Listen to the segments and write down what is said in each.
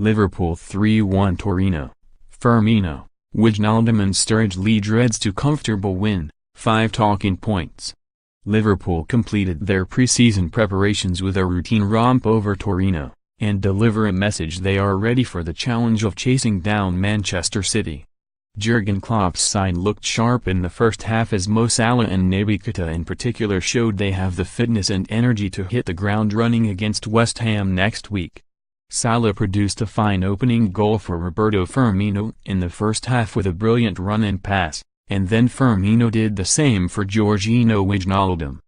Liverpool 3-1 Torino. Firmino, Wijnaldum and Sturridge lead Reds to comfortable win. 5 talking points. Liverpool completed their pre-season preparations with a routine romp over Torino, and deliver a message they are ready for the challenge of chasing down Manchester City. Jurgen Klopp's side looked sharp in the first half as Salah and Naby Keita in particular showed they have the fitness and energy to hit the ground running against West Ham next week. Salah produced a fine opening goal for Roberto Firmino in the first half with a brilliant run and pass, and then Firmino did the same for Georginio Wijnaldum.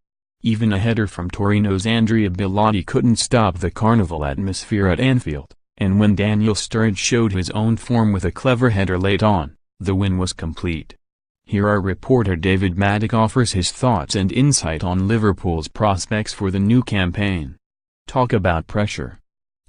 Even a header from Torino's Andrea Bellotti couldn't stop the carnival atmosphere at Anfield, and when Daniel Sturridge showed his own form with a clever header late on, the win was complete. Here our reporter David Maddock offers his thoughts and insight on Liverpool's prospects for the new campaign. Talk about pressure.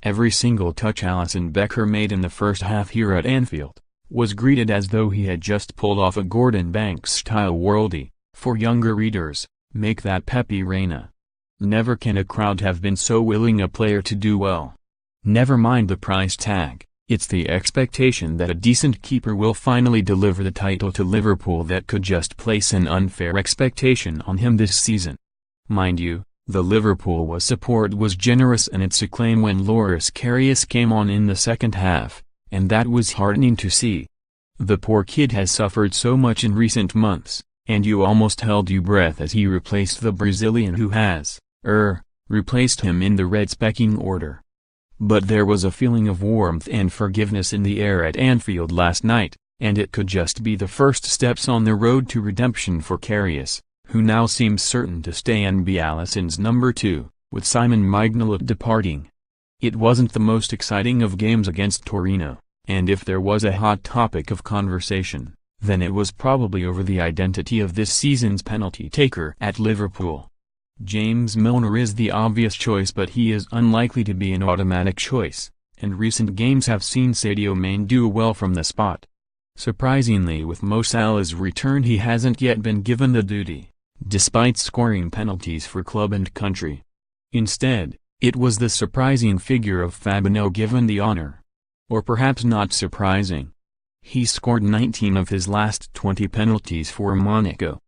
Every single touch Alisson Becker made in the first half here at Anfield was greeted as though he had just pulled off a Gordon Banks-style worldie. For younger readers, make that Pepe Reina. Never can a crowd have been so willing a player to do well. Never mind the price tag, it's the expectation that a decent keeper will finally deliver the title to Liverpool that could just place an unfair expectation on him this season. Mind you, the Liverpool support was generous in its acclaim when Loris Karius came on in the second half, and that was heartening to see. The poor kid has suffered so much in recent months, and you almost held your breath as he replaced the Brazilian who has, replaced him in the Reds' pecking order. But there was a feeling of warmth and forgiveness in the air at Anfield last night, and it could just be the first steps on the road to redemption for Karius, who now seems certain to stay and be Alisson's number 2, with Simon Mignolet departing. It wasn't the most exciting of games against Torino, and if there was a hot topic of conversation, then it was probably over the identity of this season's penalty taker at Liverpool. James Milner is the obvious choice, but he is unlikely to be an automatic choice, and recent games have seen Sadio Mane do well from the spot. Surprisingly, with Mo Salah's return, he hasn't yet been given the duty, despite scoring penalties for club and country. Instead, it was the surprising figure of Fabinho given the honor. Or perhaps not surprising. He scored 19 of his last 20 penalties for Monaco,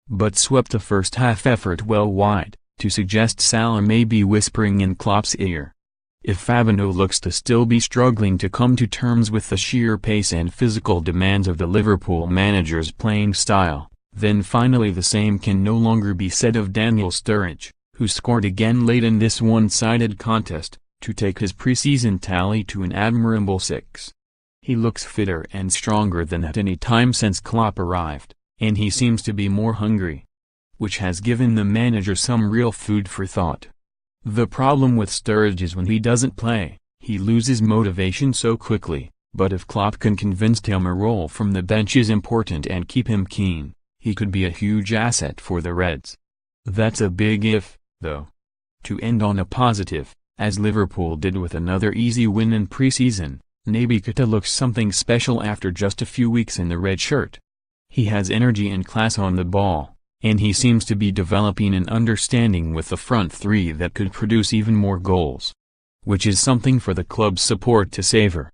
but swept the first half effort well wide, to suggest Salah may be whispering in Klopp's ear. If Fabinho looks to still be struggling to come to terms with the sheer pace and physical demands of the Liverpool manager's playing style, then finally the same can no longer be said of Daniel Sturridge, who scored again late in this one-sided contest, to take his pre-season tally to an admirable 6. He looks fitter and stronger than at any time since Klopp arrived, and he seems to be more hungry, which has given the manager some real food for thought. The problem with Sturridge is when he doesn't play, he loses motivation so quickly, but if Klopp can convince him a role from the bench is important and keep him keen, he could be a huge asset for the Reds. That's a big if, though. To end on a positive, as Liverpool did with another easy win in pre-season, Naby Keita looks something special after just a few weeks in the red shirt. He has energy and class on the ball, and he seems to be developing an understanding with the front three that could produce even more goals. Which is something for the club's support to savor.